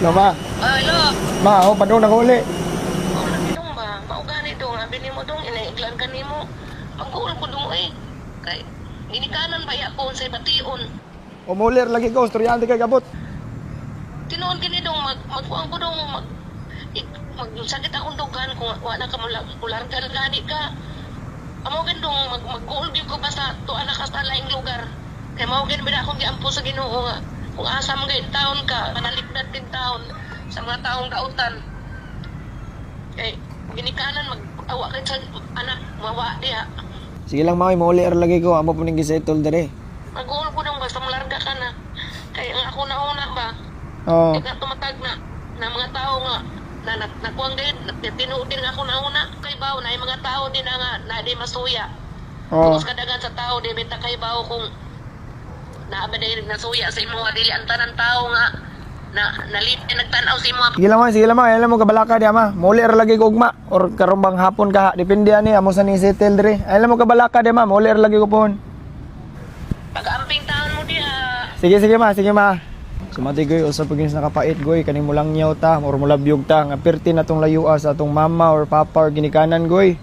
Hello, ma. Hello. Ma, ako pa doon nakuli. Oh, nagitong ba? Maugani dong. Abi ni mo dong. Inaiglan ka ni mo. Mag-uul ko dong eh. Kay, inikanan ba yapon sa bation? Umulir lagi ko, estudyante kay gabot. Tinuon gini dong. Magkuang ko dong. Magsakit akong dugan kung wala ka mulargan gani ka. Amo gan dong. Mag-uul ko basta tuwa na ka sa laing lugar. Kaya maugan ba akong giampo sa Ginoo nga. Kung asa mo gayong taon ka, manalipdat din taon sa mga taong kautan. Kay, ginikanan mag-awa kayo sa anak, mawa diha. Sige lang, ma, umulir lagi ko. Amo po ning gisettle dire. Mag-uul ko nung basta malarga ka na. Kaya nga ako nauna ba, Oo. ikaw tumatag na mga tao nga, na nakuwang din, tinuod din ako nauna. Kay baw, na yung mga tao din na di masuya. Oo. Tapos kadagan sa tao, di bita kay baw kung naabaday nasuya sa imo nga dili ang tanan tao nga nagtanaw sa imo. Sige lang, ma. Sige lang, ma. Alam mo, kabalaka di, ma. Umulir lagi ko, ugma. Or karumbang hapon ka. Depende ani, amo sa ni settle dire. Alam mo, kabalaka di, ma. Umulir lagi ko pohon. Pag-amping taon mo diha. Sige, sige, ma. Sige, ma. Sumati goy, usap pagins nakapait goy. Kaning mulang nyaw ta, or mulabyog ta. Nga pirti na tong layua sa atong mama or papa or ginikanan goy.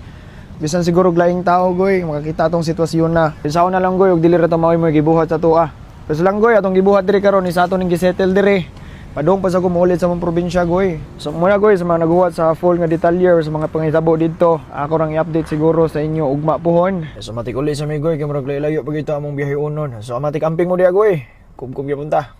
Bisan siguro laing tao goy, makakita atong sitwasyon na. Pinsaon na lang goy, og dili ra ta maoy mo gibuhat sa tuwa. Pero lang goy, atong gibuhat diri karon ni sa aton ning gisettle diri. Padong pa sa kumulit sa mga probinsya goy. So muna goy sa mga naguhat sa full nga detalye or sa mga pangitabo dito, ako rang i-update siguro sa inyo ugma pohon. So matik uli sa may goy, kay murag layo pag ito among biyahe unon. So matik amping mo diha goy. Kumkum gyapon ta.